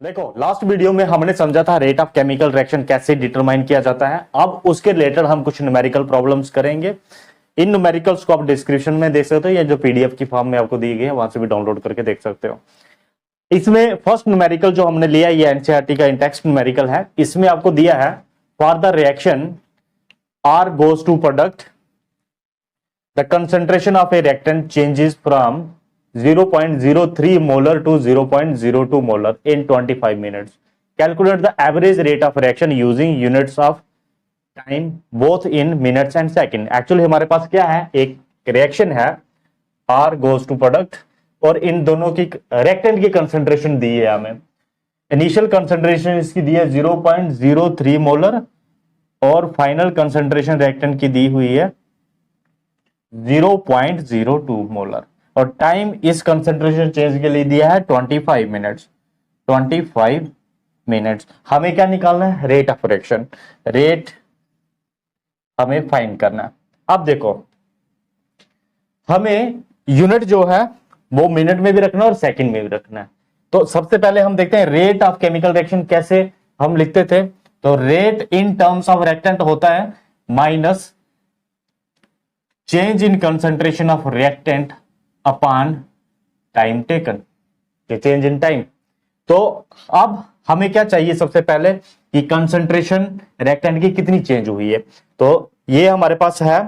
देखो, last video में हमने समझा था रेट ऑफ केमिकल रिएक्शन कैसे डिटरमाइन किया जाता है। अब उसके रिलेटेड हम कुछ न्यूमेरिकल प्रॉब्लम्स करेंगे। इन न्यूमेरिकल्स को आप डिस्क्रिप्शन में देख सकते हो या जो पीडीएफ की फॉर्म में आपको दी गई है वहां से भी डाउनलोड करके देख सकते हो। इसमें फर्स्ट न्यूमेरिकल जो हमने लिया ये एनसीईआरटी का इंटेक्स्ट न्यूमेरिकल है। इसमें आपको दिया है for the reaction R goes to product the concentration of a reactant changes from 0.03 molar to 0.02 molar in 25 minutes. Calculate the average rate of reaction using units of time both in minutes and second. Actually हमारे पास क्या है, एक reaction है R goes to product और इन दोनों की reactant की कंसेंट्रेशन दी है हमें। इनिशियल कंसेंट्रेशन इसकी दी है 0.03 मोलर और फाइनल कंसेंट्रेशन रिएक्टेंट की दी हुई है 0.02 मोलर और टाइम इस कंसेंट्रेशन चेंज के लिए दिया है 25 मिनट्स। 25 मिनट्स हमें क्या निकालना है, रेट ऑफ रिएक्शन। रेट हमें फाइंड करना है। अब देखो, हमें यूनिट जो है वो मिनट में भी रखना है और सेकंड में भी रखना है। तो सबसे पहले हम देखते हैं रेट ऑफ केमिकल रिएक्शन कैसे हम लिखते थे। तो rate in terms of reactant होता है minus change in concentration of reactant upon time taken, change in time. तो अब हमें क्या चाहिए, सबसे पहले कि कंसेंट्रेशन रिएक्टेंट की कितनी चेंज हुई है। तो ये हमारे पास है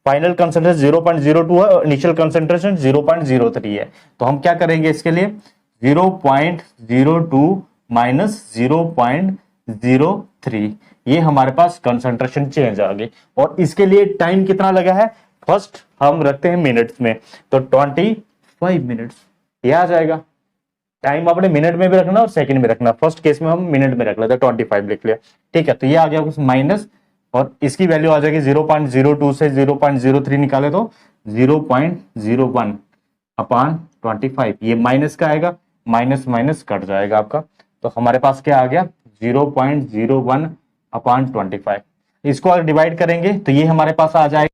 फाइनल कंसेंट्रेशन 0.02 है और इनिशियल कंसेंट्रेशन 0.03 है। तो हम क्या करेंगे इसके लिए 0.02 माइनस 0.03, ये हमारे पास कंसेंट्रेशन चेंज आ गई। और इसके लिए टाइम कितना लगा है, फर्स्ट हम रखते हैं मिनट्स में, तो 25 मिनट्स ये आ जाएगा। टाइम आपने मिनट में भी रखना और सेकंड में रखना। फर्स्ट केस में हम मिनट में रख लेते हैं, 25 लिख लिया, ठीक है। तो ये आ गया कुछ माइनस और इसकी वैल्यू आ जाएगी 0.02 से 0.03 निकाले तो 0.01 अपॉन 25। ये माइनस का आएगा, माइनस माइनस कट जाएगा आपका। तो हमारे पास क्या आ गया 0.01 अपॉन 25। इसको अगर डिवाइड करेंगे तो ये हमारे पास आ जाएगा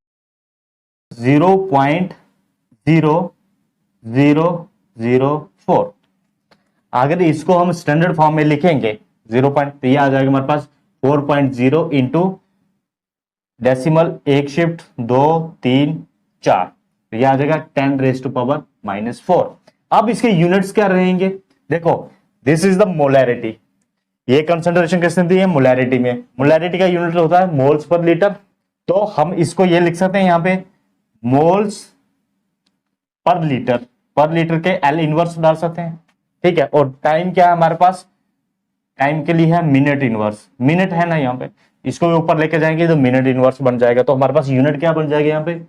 0.0004। अगर इसको हम स्टैंडर्ड फॉर्म में लिखेंगे 0. तो ये आ जाएगा हमारे पास 4.0 इंटू डेसिमल एक शिफ्ट 2 3 4, तो ये आ जाएगा 10⁻⁻⁴। अब इसके यूनिट्स क्या रहेंगे, देखो दिस इज द मोलैरिटी। ये कंसंट्रेशन किसने दी है, मोलैरिटी में। मोलैरिटी का यूनिट होता है मोल्स पर लीटर। तो हम इसको ये लिख सकते हैं यहां पे मोल्स पर लीटर के एल इनवर्स डाल सकते हैं, ठीक है। और टाइम क्या है हमारे पास, टाइम के लिए है मिनट इनवर्स, मिनट है ना यहाँ पे, इसको भी ऊपर लेके जाएंगे तो मिनट इनवर्स बन जाएगा। तो हमारे पास यूनिट क्या बन जाएगा यहाँ पे,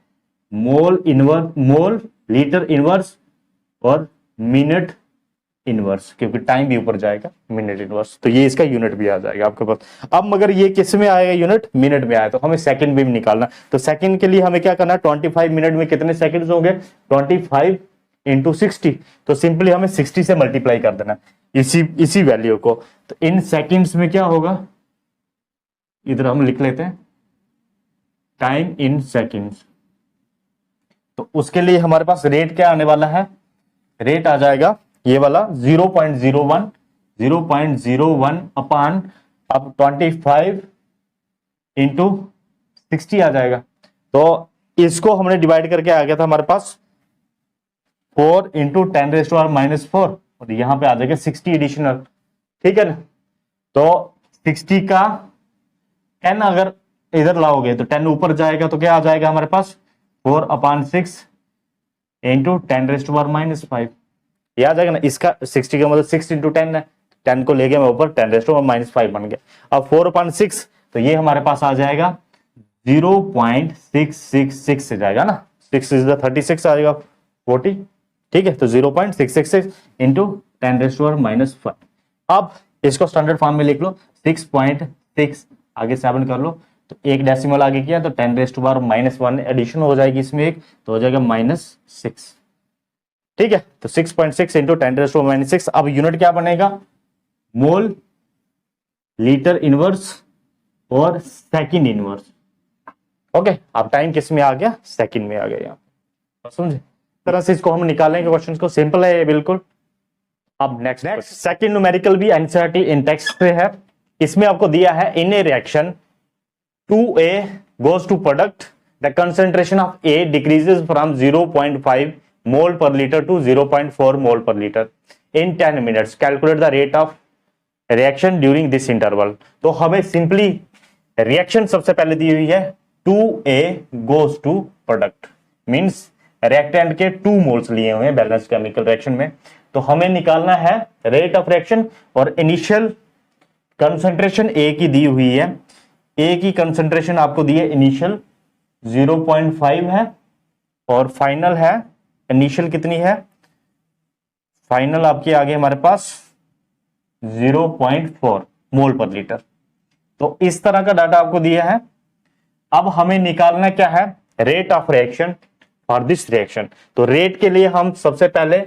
मोल इनवर्स, मोल लीटर इनवर्स और मिनट इनवर्स, क्योंकि टाइम भी ऊपर जाएगा मिनट इनवर्स, तो ये इसका यूनिट भी आ जाएगा आपके पास। अब मगर ये किस में आएगा यूनिट, मिनट में आया, तो हमें सेकंड भी निकालना। तो सेकंड के लिए हमें क्या करना है, 25 मिनट में कितने सेकंड्स होंगे, 25 इंटू 60। तो सिंपली हमें 60 से मल्टीप्लाई कर देना इसी वैल्यू को। तो इन सेकंड्स में क्या होगा, इधर हम लिख लेते हैं टाइम इन सेकंड्स। तो उसके लिए हमारे पास रेट क्या आने वाला है, रेट आ जाएगा ये वाला 0.01 अपॉन अब 25 इंटू 60 आ जाएगा। तो इसको हमने डिवाइड करके आ गया था हमारे पास 4 इंटू 10⁻⁻⁴ और यहां पे आ जाएगा 60 एडिशनल, ठीक है ना। तो 60 का 10 अगर इधर लाओगे तो 10 ऊपर जाएगा, तो क्या आ जाएगा हमारे पास 4/6 इंटू 10⁻⁻⁵, ये आ जाएगा ना। इसका 60 का मतलब 6 इंटू 10 है, 10 को ले गया मैं ऊपर, 10⁻⁻⁵ बन गया। अब 4/6 तो ये हमारे पास आ जाएगा 0.666 से जाएगा ना, 6 इज द 36 आ जाएगा 40, ठीक है। तो 0.666 इंटू 10⁻⁻⁵। अब इसको स्टैंडर्ड फॉर्म में लिख लो 6.6 आगे 7 कर लो, तो एक डेसिमल आगे किया तो 10⁻⁻1 एडिशन हो जाएगी इसमें एक, तो हो जाएगा -6, ठीक है। तो 6.6 इंटू 10⁻⁻⁶। अब यूनिट क्या बनेगा, मोल लीटर इनवर्स और सेकंड इनवर्स, ओके। अब टाइम किस में आ गया, सेकंड में आ गया यहाँ, समझे। तरह से इसको हम निकालेंगे क्वेश्चन को, सिंपल है ये बिल्कुल। अब नेक्स्ट सेकंड न्यूमेरिकल भी एनसीईआरटी इन टेक्स्ट से है। इसमें आपको दिया है in a reaction 2A goes to product, the concentration of A decreases from 0.5 mole per liter to 0.4 mole per liter in 10 minutes. Calculate the rate of reaction during this interval. तो हमें simply reaction सबसे पहले दी हुई है 2A goes to product, means reactant के 2 moles लिए हुए हैं बैलेंस केमिकल रिएक्शन में। तो हमें निकालना है रेट ऑफ रिएक्शन और इनिशियल कंसंट्रेशन A की दी हुई है। ए की कंसंट्रेशन आपको दी है इनिशियल 0.5 है और फाइनल है, इनिशियल कितनी है, फाइनल आपके आगे हमारे पास 0.4 मोल पर लीटर। तो इस तरह का डाटा आपको दिया है। अब हमें निकालना क्या है, rate of reaction for this reaction. तो रेट के लिए हम सबसे पहले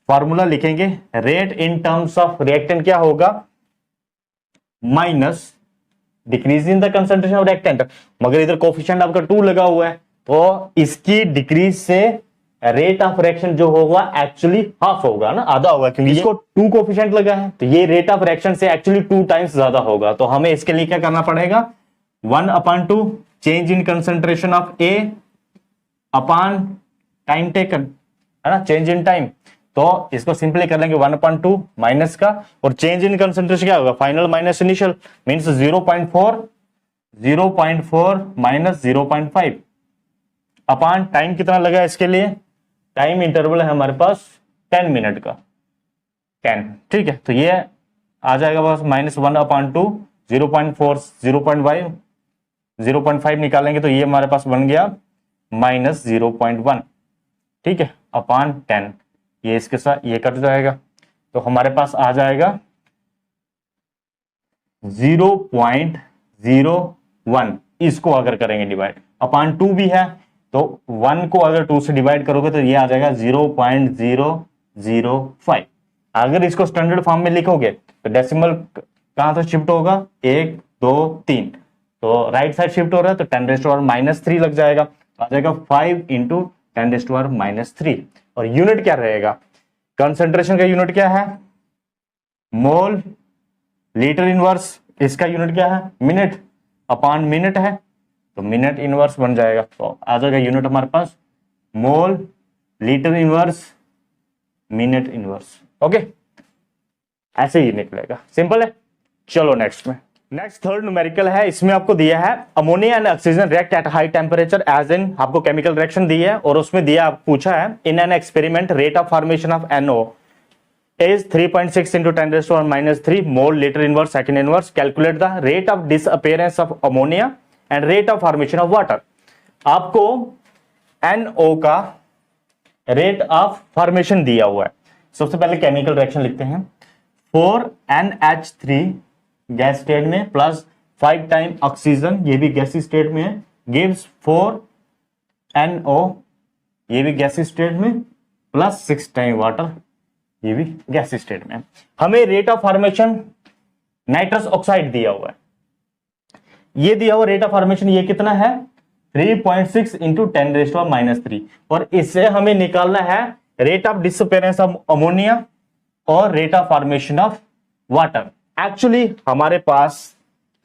फॉर्मूला लिखेंगे, rate in terms of reactant क्या होगा, minus decrease in the concentration of reactant, मगर इधर कोफिशिएंट आपका 2 लगा हुआ है तो इसकी डिक्रीज से रेट ऑफ रिएक्शन जो होगा एक्चुअली हाफ होगा ना, आधा होगा, क्योंकि इसको 2 कोफिशिएंट लगा है तो ये रेट ऑफ रिएक्शन से एक्चुअली 2 टाइम्स ज्यादा होगा। तो हमें इसके लिए क्या करना पड़ेगा, 1/2 change in concentration of A upon time taken, है ना, चेंज इन टाइम। तो इसको सिंपली कर लेंगे 1/2 माइनस का, और चेंज इन कंसंट्रेशन क्या होगा, final minus initial, means 0.4 minus 0.5 upon time कितना लगा इसके लिए, टाइम इंटरवल है हमारे पास 10 मिनट का, 10, ठीक है। तो ये आ जाएगा बस -1/2, 0.4 0.5 निकालेंगे तो ये हमारे पास बन गया -0.1, ठीक है, अपॉन 10। ये इसके साथ ये कट जाएगा तो हमारे पास आ जाएगा 0.01। इसको अगर करेंगे डिवाइड, अपॉन 2 भी है तो 1 को अगर 2 से डिवाइड करोगे तो ये आ जाएगा 0.005। अगर इसको स्टैंडर्ड फॉर्म में लिखोगे तो डेसिमल कहां तो शिफ्ट होगा, 1 2 3, तो राइट साइड शिफ्ट हो रहा है तो 10⁻³ लग जाएगा, तो आ जाएगा 5 × 10⁻³ और यूनिट क्या रहेगा, कंसंट्रेशन का यूनिट क्या है, मोल लीटर इनवर्स, इसका यूनिट क्या है, मिनट, अपॉन मिनट है तो मिनट इनवर्स बन जाएगा। तो आ जाएगा यूनिट हमारे पास mole litre inverse minute inverse. Okay, ऐसे ही निकलेगा, सिंपल है। चलो नेक्स्ट में, नेक्स्ट थर्ड न्यूमेरिकल है। इसमें आपको दिया है ammonia and oxygen react at high temperature as in, आपको केमिकल रिएक्शन दी है और उसमें दिया पूछा है in an experiment rate of formation of NO is 3.6 × 10⁻³ mole litre inverse second inverse. Calculate the rate of disappearance of ammonia and rate of formation of water. आपको NO का rate of formation दिया हुआ है। सबसे पहले chemical reaction लिखते हैं, 4NH3 gas state में प्लस 5 टाइम ऑक्सीजन, ये भी गैसी स्टेट में है, गिव्स 4NO, ये भी गैसी स्टेट में, प्लस 6 टाइम वाटर, ये भी गैसी स्टेट में। हमें rate of formation nitrous oxide दिया हुआ है, ये दिया हुआ रेट ऑफ फॉर्मेशन ये कितना है, 3.6 × 10⁻³ और इससे हमें निकालना है rate of disappearance of ammonia और rate of formation of water. Actually हमारे पास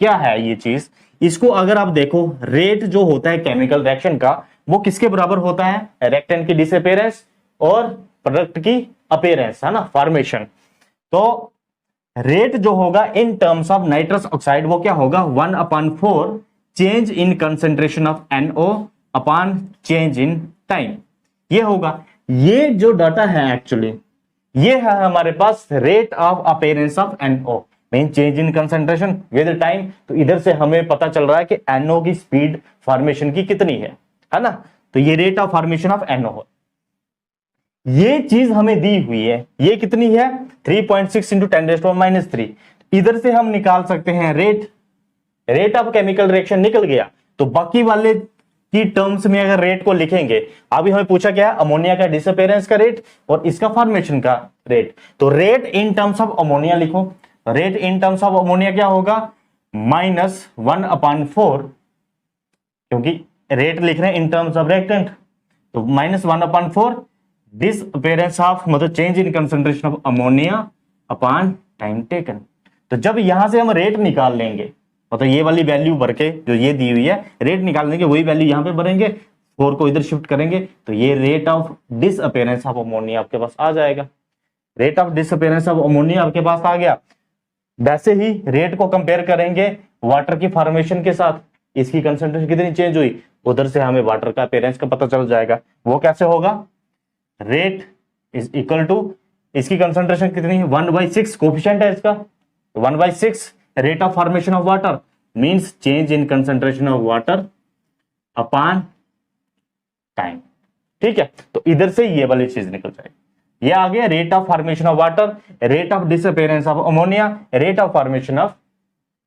क्या है ये चीज, इसको अगर आप देखो, रेट जो होता है केमिकल रिएक्शन का वो किसके बराबर होता है, रिएक्टेंट की डिसअपीयरेंस और प्रोडक्ट की अपीयरेंस, है ना, फॉर्मेशन। तो रेट जो होगा इन टर्म्स ऑफ नाइट्रस ऑक्साइड वो क्या होगा, 1/4 change in concentration of NO upon change in time, ये होगा। ये जो डाटा है एक्चुअली ये है हमारे पास rate of appearance of NO mean change in concentration with time. तो इधर से हमें पता चल रहा है कि NO की स्पीड फॉर्मेशन की कितनी है ना, तो ये rate of formation of NO है। ये चीज हमें दी हुई है, ये कितनी है, 3.6 × 10⁻³ इधर से हम निकाल सकते हैं रेट ऑफ केमिकल रिएक्शन निकल गया। तो बाकी वाले की टर्म्स में अगर रेट को लिखेंगे, अभी हमें पूछा क्या है, अमोनिया का डिसअपीयरेंस का रेट और इसका फॉर्मेशन का रेट, तो rate in terms of ammonia लिखो। Rate in terms of ammonia क्या होगा, -1/4, क्योंकि रेट लिख रहे हैं इन टर्म्स ऑफ रिएक्टेंट, तो -1/4 डिसअपेरेंस ऑफ मतलब change in concentration of ammonia upon time taken. तो जब यहां से हम रेट निकाल लेंगे मतलब ये वाली वैल्यू भर के जो ये दी हुई है रेट निकाल लेंगे, वही वैल्यू यहां पे भरेंगे, 4 को इधर शिफ्ट करेंगे तो ये rate of disappearance of ammonia आपके पास आ जाएगा। Rate of disappearance of ammonia आपके पास आ गया। वैसे ही रेट को कंपेयर करेंगे वाटर की फॉर्मेशन के साथ, इसकी कंसंट्रेशन कितनी चेंज हुई, उधर से हमें वाटर का अपेरेंस का पता चल जाएगा। वो कैसे होगा, रेट इज इक्वल टू इसकी कंसंट्रेशन कितनी है 1/6 कोफिशिएंट है इसका, 1/6 rate of formation of water means change in concentration of water upon time. ठीक है, तो इधर से ये वाली चीज निकल जाएगी। ये आ गया rate of formation of water, rate of disappearance of ammonia, rate of formation of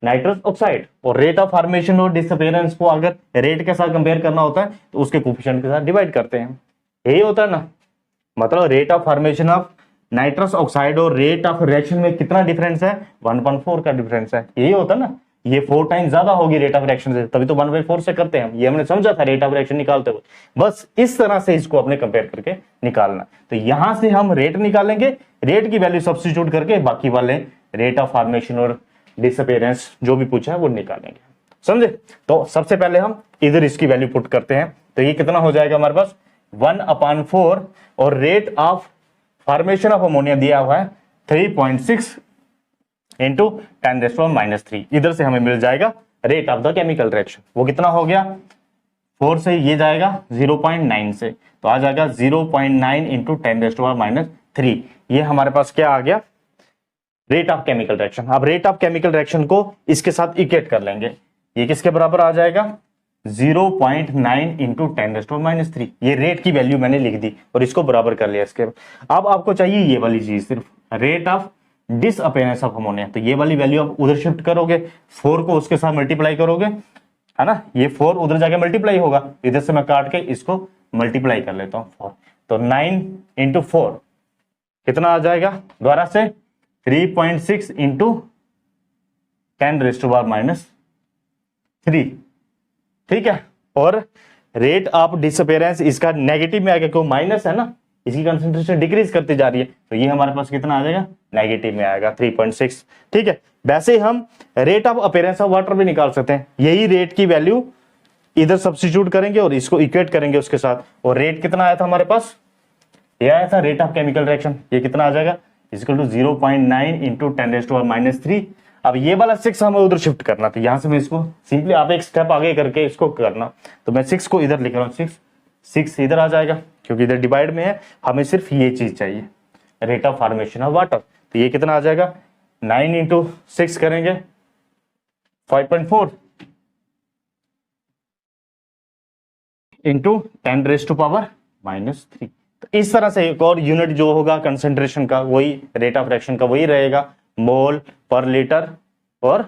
nitrous oxide. और रेट ऑफ फॉर्मेशन और डिसअपेरेंस को अगर रेट के साथ कंपेयर करना होता है तो उसके कोफिशिएंट के साथ डिवाइड करते हैं, यही होता है ना। मतलब rate of formation of nitrous oxide और रेट ऑफ रिएक्शन में कितना डिफरेंस है, 1.4 का डिफरेंस है, यही होता है ना। ये 4 टाइम ज्यादा होगी रेट ऑफ रिएक्शन से, तभी तो 1/4 से करते हैं, ये हमने समझा था रेट ऑफ रिएक्शन निकालते हुए। बस इस तरह से इसको अपने कंपेयर करके निकालना। तो यहां से हम रेट निकालेंगे, रेट की वैल्यू सब्स्टिट्यूट करके बाकी वाले रेट ऑफ फॉर्मेशन और डिसअपेरेंस जो भी पूछा है वो निकालेंगे, समझे। तो सबसे पहले हम इधर इसकी वैल्यू पुट करते हैं, तो ये कितना हो जाएगा हमारे पास 1/4 और rate of formation of ammonia दिया हुआ है 3.6 इंटू 10⁻³ इधर से हमें मिल जाएगा rate of the chemical reaction. वो कितना हो गया, 4 से ये जाएगा 0.9 से, तो आ जाएगा 0.9 इंटू 10⁻³ ये हमारे पास क्या आ गया, रेट ऑफ केमिकल रिएक्शन। अब रेट ऑफ केमिकल रिएक्शन को इसके साथ इक्वेट कर लेंगे, ये किसके बराबर आ जाएगा 0.9 इंटू 10⁻³। ये रेट की वैल्यू मैंने लिख दी और इसको बराबर कर लिया इसके। अब आपको चाहिए ये वाली चीज, सिर्फ rate of disappearance of ammonia, तो ये वाली वैल्यू आप उधर शिफ्ट करोगे, 4 को उसके साथ मल्टीप्लाई करोगे, है ना, ये 4 उधर जाके मल्टीप्लाई होगा, इधर से मैं काट के इसको मल्टीप्लाई कर लेता हूं 4, तो 9 इंटू 4 कितना आ जाएगा, दोबारा से 3.6 इंटू 10⁻³ ठीक है। और रेट ऑफ डिसअपेरेंस इसका नेगेटिव में आ गया, क्यों माइनस है ना, इसकी कंसंट्रेशन डिक्रीज करती जा रही है, तो ये हमारे पास कितना आ जाएगा, नेगेटिव में आएगा 3.6। ठीक है, वैसे ही हम rate of appearance of water भी निकाल सकते हैं, यही रेट की वैल्यू इधर सब्स्टिट्यूट करेंगे और इसको इक्वेट करेंगे उसके साथ। और रेट कितना आया था हमारे पास, ये आया था रेट ऑफ केमिकल रिएक्शन, ये कितना आ जाएगा इक्वल टू 0.9 इंटू 10⁻³ अब ये वाला 6 हमें उधर शिफ्ट करना था, यहां से मैं इसको सिंपली आप एक स्टेप आगे करके इसको करना, तो मैं 6 को इधर लिख रहा हूं, 6 इधर आ जाएगा क्योंकि इधर डिवाइड में है, हमें सिर्फ ये चीज चाहिए rate of formation of water. तो ये कितना आ जाएगा 9 इंटू 6 करेंगे 5.4 इंटू 10⁻³ तो इस तरह से एक और यूनिट जो होगा कंसंट्रेशन का, वही रेट ऑफ रिएक्शन का वही रहेगा, मोल पर लीटर और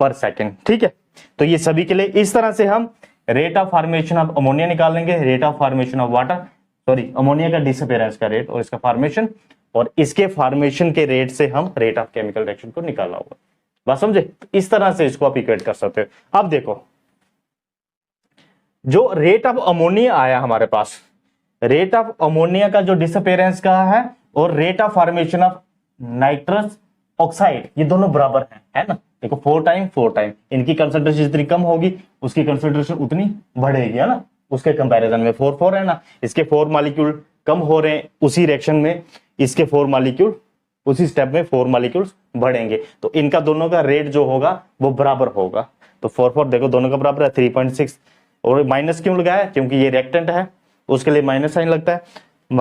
पर सेकेंड। ठीक है, तो ये सभी के लिए इस तरह से हम rate of formation of ammonia निकालेंगे, rate of formation of water, sorry ammonia का डिसअपेरेंस का रेट और इसका फॉर्मेशन, और इसके फॉर्मेशन के रेट से हम रेट ऑफ केमिकल रिएक्शन को निकालना होगा। बात समझे, इस तरह से इसको आप इक्वेट कर सकते हो। अब देखो जो रेट ऑफ अमोनिया आया हमारे पास, रेट ऑफ अमोनिया का जो डिसअपेरेंस का है और rate of formation of nitrous oxide, ये दोनों बराबर है ना। देखो 4 टाइम इनकी कंसंट्रेशन जितनी कम होगी उसकी कंसंट्रेशन उतनी बढ़ेगी, है ना, उसके कंपैरिजन में 4 है ना, इसके 4 मॉलिक्यूल कम हो रहे हैं उसी रिएक्शन में, इसके 4 मॉलिक्यूल उसी स्टेप में 4 मॉलिक्यूल्स बढ़ेंगे, तो इनका दोनों का रेट जो होगा वो बराबर होगा। तो 4 देखो दोनों का बराबर है 3.6, और माइनस क्यों लगाया, क्योंकि ये रिएक्टेंट है उसके लिए माइनस साइन लगता है,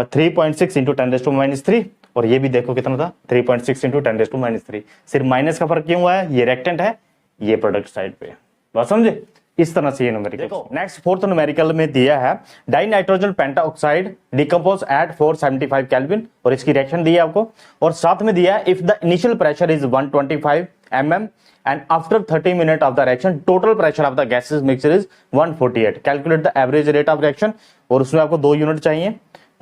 3.6 इंटू 10⁻³ और ये भी देखो कितना था 3.6 इंटू 10⁻³। सिर्फ माइनस का फर्क क्यों हुआ है, ये रिएक्टेंट है ये प्रोडक्ट साइड पे, बात समझे। इस तरह से ये न्यूमेरिकल। देखो नेक्स्ट 4th न्यूमेरिकल में दिया है dinitrogen pentoxide decompose at 475 kelvin, और इसकी रिएक्शन दी है आपको, और साथ में दिया है if the initial pressure is 125 mm and after 30 minutes of the reaction total pressure of the gases mixture is 148, calculate the average rate of reaction। और उसमें आपको 2 यूनिट चाहिए,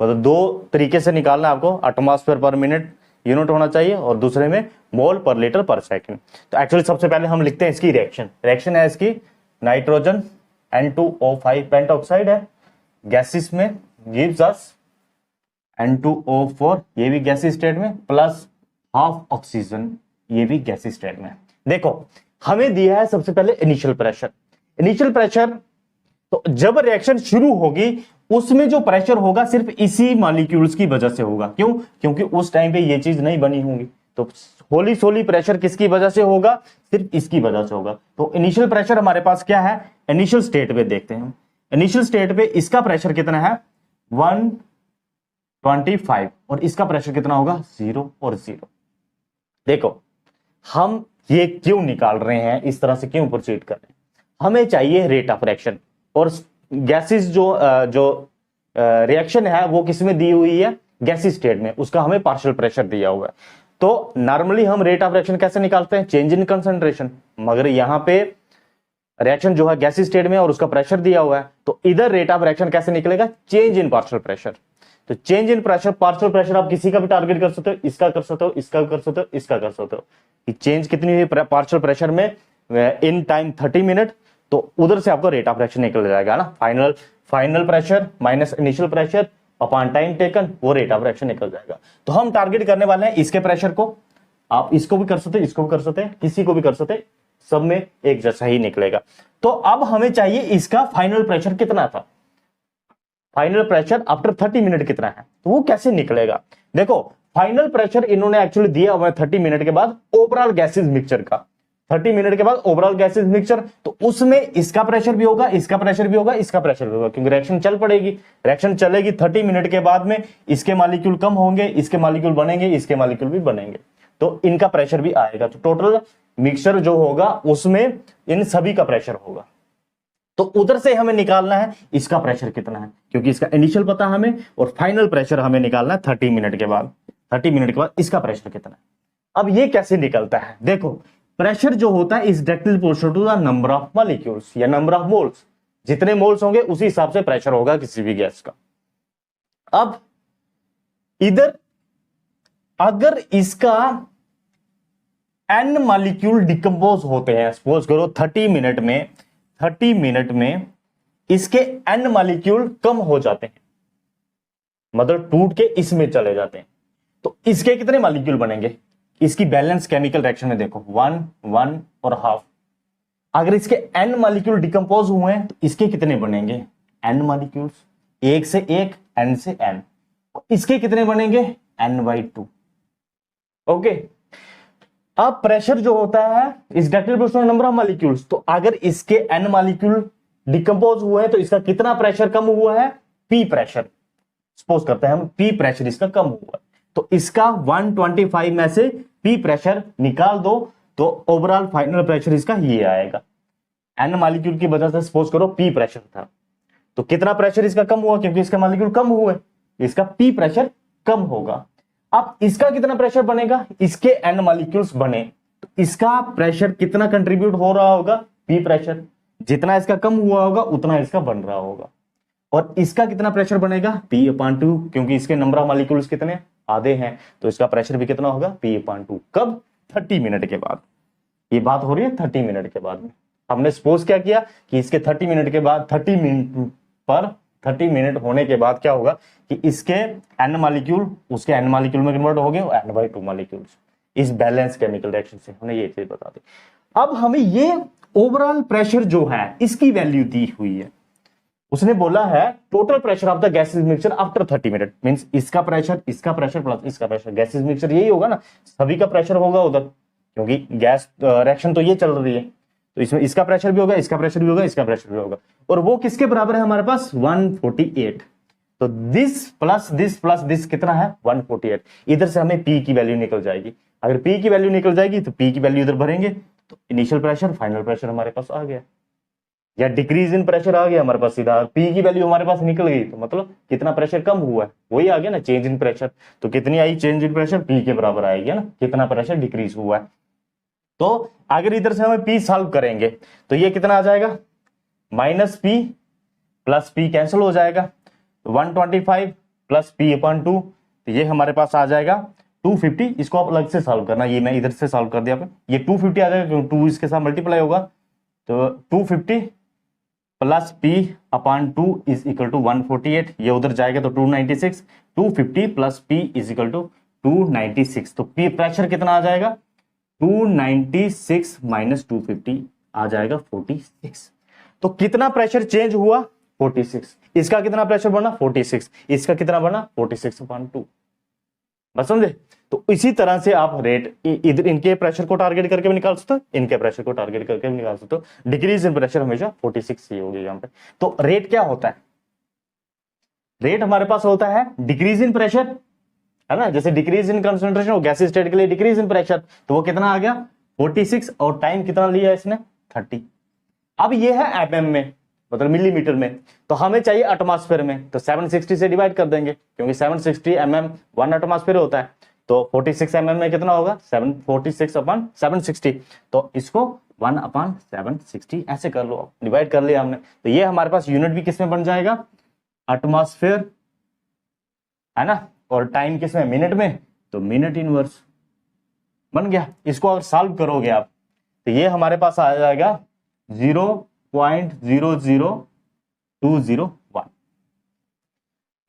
मतलब 2 तरीके से निकालना आपको, एटमॉस्फेयर पर मिनट यूनिट होना चाहिए और दूसरे में मोल पर लीटर पर सेकंड। तो एक्चुअली सबसे पहले हम लिखते हैं इसकी रिएक्शन है इसकी, नाइट्रोजन N2O5 पेंटाऑक्साइड है, गैसेस में गिव्स अस N2O4 ये भी गैसी स्टेट में, प्लस हाफ ऑक्सीजन ये भी गैसी स्टेट में। देखो हमें दिया है सबसे पहले इनिशियल प्रेशर। इनिशियल प्रेशर तो जब रिएक्शन शुरू होगी उसमें जो प्रेशर होगा सिर्फ इसी मॉलिक्यूल्स की वजह से होगा। क्यों? क्योंकि उस टाइम पे ये चीज नहीं बनी होंगी। तो होली सोली प्रेशर किसकी वजह से होगा? सिर्फ इसकी वजह से होगा। तो इनिशियल प्रेशर हमारे पास क्या है? इनिशियल स्टेट पे देखते हैं। इनिशियल स्टेट पे इसका प्रेशर कितना है? 125 और इसका प्रेशर कितना होगा? 0 और 0। देखो हम ये क्यों निकाल रहे हैं, इस तरह से क्यों प्रोसीड कर रहे हैं? हमें चाहिए रेट ऑफ रिएक्शन, और गैसेस जो रिएक्शन है वो किसमें दी हुई है? गैसी स्टेट में, उसका हमें पार्शियल प्रेशर दिया हुआ है। तो नॉर्मली हम रेट ऑफ रिएक्शन कैसे निकालते हैं? Change in concentration. मगर यहां पे रिएक्शन जो है गैसी स्टेट में और उसका प्रेशर दिया हुआ है, तो इधर रेट ऑफ रिएक्शन कैसे निकलेगा? Change in partial pressure. तो change in pressure, partial pressure आप किसी का भी टारगेट कर सकते हो, इसका कर सकते हो, इसका कर सकते हो, इसका कर सकते हो कि चेंज कितनी हुई पार्शियल प्रेशर में इन टाइम 30 मिनट। तो उधर से आपको रेट ऑफ रिएक्शन निकल जाएगा ना। Final pressure minus initial pressure upon time taken, वो रेट ऑफ रिएक्शन निकल जाएगा। तो हम टारगेट करने वाले हैं इसके प्रेशर को। आप इसको भी कर सकते हैं, इसको भी कर सकते हैं, किसी को भी कर सकते हैं, सब में एक जैसा ही निकलेगा। तो अब हमें चाहिए इसका फाइनल प्रेशर कितना था। फाइनल प्रेशर आफ्टर 30 मिनट कितना है, तो वो कैसे निकलेगा? देखो फाइनल प्रेशर इन्होंने एक्चुअली दिया हुआ है 30 मिनट के बाद ओवरऑल गैसेस मिक्सचर का। 30 मिनट के बाद ओवरऑल गैसेस मिक्सचर, तो उसमें इसका प्रेशर भी होगा, इसका प्रेशर भी होगा, इसका प्रेशर भी होगा, क्योंकि रिएक्शन चल पड़ेगी। रिएक्शन चलेगी 30 मिनट के बाद में इसके मॉलिक्यूल कम होंगे, इसके मॉलिक्यूल बनेंगे, इसके मॉलिक्यूल भी बनेंगे, तो इनका प्रेशर भी आएगा। तो टोटल मिक्सचर जो होगा उसमें इन सभी का प्रेशर होगा। तो उधर से हमें निकालना है इसका प्रेशर कितना है, क्योंकि इसका इनिशियल पता हमें और फाइनल प्रेशर हमें निकालना है 30 मिनट के बाद। 30 मिनट के बाद इसका प्रेशर कितना है। अब ये कैसे निकलता है? देखो प्रेशर जो होता है is directly proportional to the number of molecules या नंबर ऑफ मोल्स। जितने मोल्स होंगे उसी हिसाब से प्रेशर होगा किसी भी गैस का। अब इधर अगर इसका n मॉलिक्यूल डिकम्पोज होते हैं, सपोज करो 30 मिनट में इसके n मॉलिक्यूल कम हो जाते हैं, मतलब टूट के इसमें चले जाते हैं, तो इसके कितने मॉलिक्यूल बनेंगे? इसकी बैलेंस केमिकल रिएक्शन में देखो 1 1 और हाफ। अगर इसके n मॉलिक्यूल डिकम्पोज हुए हैं तो इसके कितने बनेंगे? n मॉलिक्यूल्स, एक से एक, n से n। इसके कितने बनेंगे? n/2। ओके। अब प्रेशर जो होता है is directly proportional number of molecules. तो अगर इसके n मॉलिक्यूल डिकम्पोज हुए हैं तो इसका कितना प्रेशर कम हुआ है? P pressure. सपोज करते हैं हम P प्रेशर इसका कम हुआ, तो इसका 125 में से P प्रेशर निकाल दो तो ओवरऑल फाइनल प्रेशर इसका ये आएगा। n मॉलिक्यूल की वजह से सपोज करो P प्रेशर था, तो कितना प्रेशर इसका कम हुआ? क्योंकि इसके मॉलिक्यूल कम हुए, इसका P प्रेशर कम होगा। अब इसका कितना प्रेशर बनेगा? इसके n मॉलिक्यूल्स बने तो इसका प्रेशर कितना कंट्रीब्यूट हो रहा होगा? P pressure. जितना इसका कम हुआ होगा उतना इसका बन रहा होगा। और इसका कितना प्रेशर बनेगा? P/2, क्योंकि इसके नंबर ऑफ मॉलिक्यूल्स कितने? आधे हैं, तो इसका प्रेशर भी कितना होगा? P/2। कब? 30 मिनट के बाद। ये बात हो रही है 30 मिनट के बाद में। हमने सपोज क्या किया कि इसके 30 मिनट के बाद 30 मिनट होने के बाद क्या होगा कि इसके n मॉलिक्यूल उसके n मॉलिक्यूल में कन्वर्ट हो गए n/2 मॉलिक्यूल्स। इस बैलेंस केमिकल रिएक्शन से हमने ये चीज बता दी। अब हमें ये ओवरऑल प्रेशर जो है इसकी वैल्यू दी हुई है। उसने बोला है total pressure of the gases mixture after 30 minute, means इसका प्रेशर प्लस इसका प्रेशर, गैसेस मिक्सचर यही होगा ना, सभी का प्रेशर होगा उधर, क्योंकि गैस रिएक्शन तो ये चल रही है, तो इसमें इसका प्रेशर भी होगा, इसका प्रेशर भी होगा, इसका प्रेशर भी होगा, और वो किसके बराबर है हमारे पास? 148। तो दिस प्लस दिस कितना है? 148। इधर से हमें P की वैल्यू निकल जाएगी। अगर P की वैल्यू निकल जाएगी तो P की वैल्यू इधर भरेंगे, तो इनिशियल प्रेशर फाइनल प्रेशर हमारे पास आ गया, या डिक्रीज इन प्रेशर आ गया हमारे पास सीधा। P की वैल्यू हमारे पास निकल गई, तो मतलब कितना प्रेशर कम हुआ है वही आ गया ना, चेंज इन प्रेशर। तो कितनी I change in pressure? P के बराबर आएगी ना, कितना प्रेशर डिक्रीज हुआ है। तो अगर इधर से हमें P सॉल्व करेंगे तो ये कितना आ जाएगा? -P प्लस P कैंसिल हो जाएगा, 125 प्लस P/2, तो ये हमारे पास आ जाएगा 250। इसको आप अलग से सॉल्व करना, ये मैं इधर से सॉल्व कर दिया पे, ये 250 आ जाएगा क्योंकि 2 इसके साथ मल्टीप्लाई होगा, तो 250 plus P/2 is equal to 148। ये उधर जाएगा तो 296 250 plus P is equal to 296। तो P प्रेशर कितना आ जाएगा, 296 माइनस 250 आ जाएगा 46। तो कितना प्रेशर चेंज हुआ, 46। इसका कितना प्रेशर बढ़ना, 46। इसका कितना बढ़ना, 46/2। बस समझे। तो इसी तरह से आप रेट इधर इनके प्रेशर को टारगेट करके भी निकाल सकते हो, इनके प्रेशर को टारगेट करके भी निकाल सकते हो। डिक्रीज इन प्रेशर हमेशा 46 ही होगी यहाँ पे। तो रेट क्या होता है, रेट हमारे पास होता है डिक्रीज इन प्रेशर, है ना। जैसे डिक्रीज इन कंसंट्रेशन हो, गैस स्टेट के लिए डिक्रीज इन प्रेशर, तो वो कितना आ गया 46, और टाइम कितना लिया इसने 30। अब ये है एमएम में, मतलब मिलीमीटर में, तो हमें चाहिए एटमॉस्फेयर में, तो 760 से डिवाइड कर देंगे, क्योंकि 760 mm 1 एटमॉस्फेयर होता है। तो 46 mm में कितना होगा, 746/760। तो इसको 1/760 ऐसे कर लो, डिवाइड कर लिया हमने। तो ये हमारे पास यूनिट भी किसमें बन जाएगा, एटमॉस्फेयर, है ना, और टाइम किसमें, मिनट में, तो मिनट इनवर्स बन गया। इसको अगर सॉल्व करोगे आप, तो ये हमारे पास आ जाएगा 0.00201,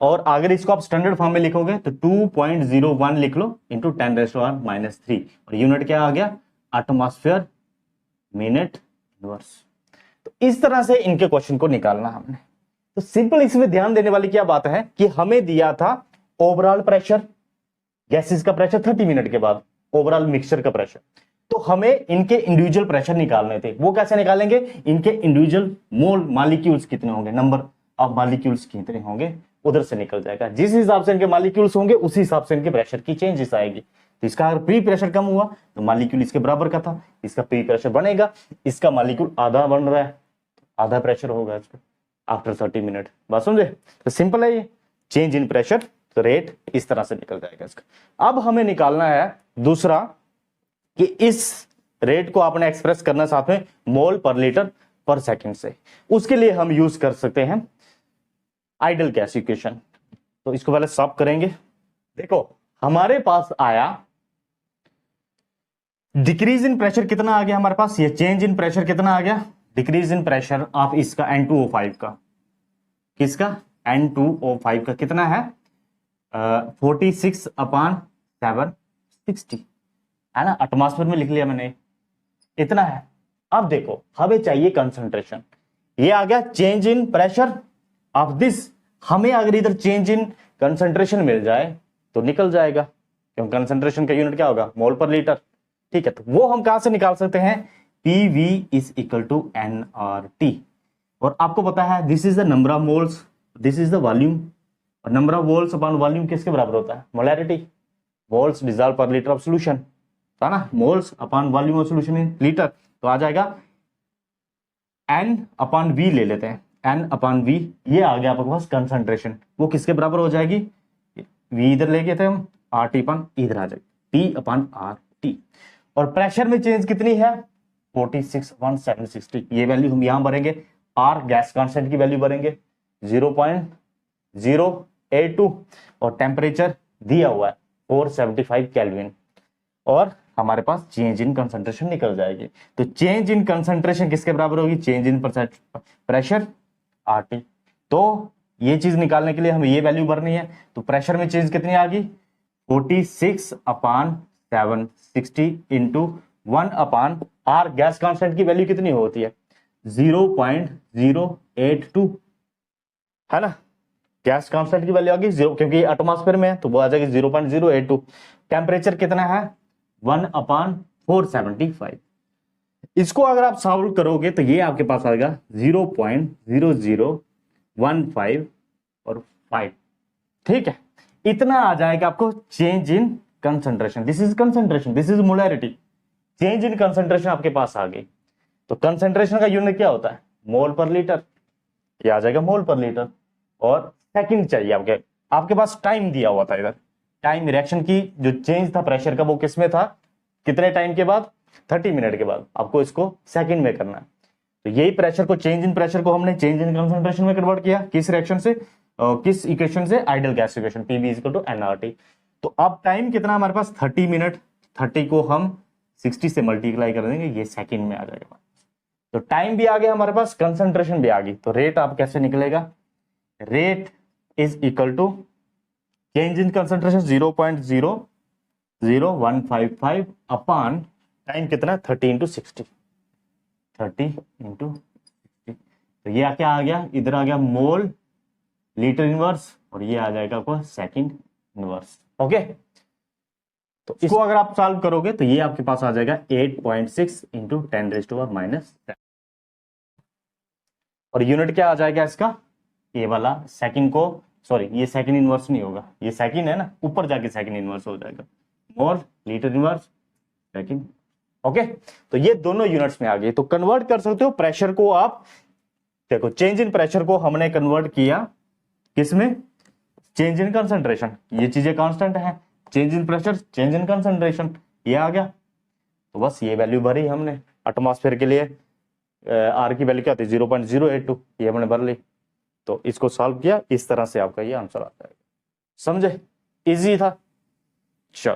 और अगर इसको आप स्टैंडर्ड फॉर्म में लिखोगे तो 2.01 लिख लो इंटू 10⁻³ और यूनिट क्या आ गया, एटमॉस्फेयर मिनट इनवर्स। तो इस तरह से इनके क्वेश्चन को निकालना हमने। तो सिंपल इसमें ध्यान देने वाली क्या बात है कि हमें दिया था ओवरऑल प्रेशर, गैसेस का प्रेशर 30 मिनट के बाद, ओवरऑल मिक्सचर का प्रेशर, तो हमें इनके इंडिविजुअल प्रेशर निकालने थे। वो कैसे निकालेंगे, इनके इंडिविजुअल मोल मॉलिक्यूल्स कितने होंगे, नंबर ऑफ मॉलिक्यूल्स कितने होंगे, उधर से निकल जाएगा। जिस हिसाब से इनके मॉलिक्यूल्स होंगे उसी हिसाब से इनके प्रेशर की चेंजेस आएगी। तो इसका अगर प्री प्रेशर कम हुआ तो मॉलिक्यूल इसके बराबर का था, इसका प्री प्रेशर बढ़ेगा, इसका मॉलिक्यूल आधा बन रहा है, आधा प्रेशर होगा इसका आफ्टर 30 मिनट। बात समझे। तो सिंपल है ये, चेंज इन प्रेशर, तो रेट इस तरह से निकल जाएगा इसका। अब हमें निकालना है दूसरा कि इस रेट को आपने एक्सप्रेस करना साथ में मोल पर लीटर पर सेकंड से। उसके लिए हम यूज कर सकते हैं आइडल गैस इक्वेशन। तो इसको पहले सॉल्व करेंगे। देखो हमारे पास आया डिक्रीज इन प्रेशर कितना आ गया हमारे पास, ये चेंज इन प्रेशर कितना आ गया, डिक्रीज इन प्रेशर ऑफ इसका N2O5 का, किसका N2O5 का कितना है 46/760, है ना। एटमॉस्फेयर में लिख लिया मैंने, इतना है। अब देखो हमें चाहिए कंसंट्रेशन, ये आ गया change in pressure of this. हमें अगर इधर चेंज इन कंसंट्रेशन मिल जाए तो निकल जाएगा, क्योंकि कंसंट्रेशन का यूनिट क्या होगा, मोल पर लीटर। ठीक है, तो वो हम कहां से निकाल सकते हैं, PV is equal to nRT। और आपको पता है this is the number of moles, this is the volume, और number of moles upon volume किसके बराबर होता है, molarity, moles dissolved per litre of solution, है ना, moles upon volume of solution in litre. तो आ जाएगा N/V ले लेते हैं, N/V, ये आ गया आपके पास कंसंट्रेशन, वो किसके बराबर हो जाएगी, V इधर ले गए थे हम, RT अपन इधर आ जाएगी, P/RT। और प्रेशर में चेंज कितनी है 46/760, ये वैल्यू हम यहां भरेंगे। R गैस कांस्टेंट की वैल्यू भरेंगे 0.082, और टेम्परेचर दिया हुआ है 475 केल्विन, और हमारे पास चेंज इन कंसंट्रेशन निकल जाएगी। तो चेंज इन कंसंट्रेशन किसके बराबर होगी, चेंज इन प्रेशर RT। तो ये चीज निकालने के लिए हमें ये वैल्यू भरनी है। तो प्रेशर में चेंज कितनी आ गई 46/760 इंटू 1/R, गैस कांस्टेंट की वैल्यू कितनी होती है 0.082, है ना। गैस कांस्टेंट की वैल्यू आ गई 0, क्योंकि एटमॉस्फेयर में है तो वो आ जाएगी 0.082। टेम्परेचर कितना है 1/475। इसको अगर आप सॉल्व करोगे तो ये आपके पास आएगा 0.0015 और 5। ठीक है, इतना आ जाएगा आपको change in concentration. This is concentration, this is molarity. Change in concentration आपके पास आ गई। तो कंसंट्रेशन का यूनिट क्या होता है, मोल पर लीटर, ये आ जाएगा मोल पर लीटर। और सेकंड चाहिए आपके पास टाइम दिया हुआ था इधर, टाइम रिएक्शन की जो चेंज था प्रेशर का वो किसमें था, कितने टाइम के बाद 30 मिनट के बाद। आपको इसको सेकंड में करना है। तो यही प्रेशर को, चेंज इन प्रेशर को हमने चेंज इन कंसंट्रेशन में कन्वर्ट किया, किस रिएक्शन से, किस इक्वेशन से, ideal gas equation, PV is equal to nRT। तो अब टाइम कितना हमारे पास 30 मिनट, 30 को हम 60 से मल्टीप्लाई कर देंगे, ये सेकंड में आ जाएगा। तो टाइम भी आ गया हमारे पास, कंसंट्रेशन भी आ गई। तो रेट आप कैसे निकलेगा, rate is equal to change in concentration 0.00155 upon time कितना है 30 इंटू 60, 30 इंटू 60, तो ये क्या आ गया, इधर आ गया मोल लीटर इनवर्स और ये आ जाएगा आपको सेकंड इनवर्स। ओके, तो इसको अगर आप सॉल्व करोगे तो ये आपके पास आ जाएगा 8.6 इंटू 10⁻⁻⁷ और यूनिट क्या आ जाएगा इसका, ये वाला सेकंड को, सॉरी ये सेकंड इनवर्स नहीं होगा, ये सेकंड है ना, ऊपर जाके सेकंड इनवर्स हो जाएगा, मोल लीटर इनवर्स सेकंड। ओके, तो ये दोनों यूनिट्स में आ गए। तो कन्वर्ट कर सकते हो प्रेशर को आप, देखो चेंज इन प्रेशर को हमने कन्वर्ट किया किसमें, चेंज इन कंसंट्रेशन, ये चीजें कांस्टेंट है, change in pressure change in concentration, ये आ गया। तो बस ये वैल्यू भरी हमने एटमॉस्फेयर के लिए, आर की वैल्यू क्या थी 0.082, ये हमने भर ली। तो इसको सॉल्व किया, इस तरह से आपका ये आंसर आ जाएगा। समझे, इजी था। चलो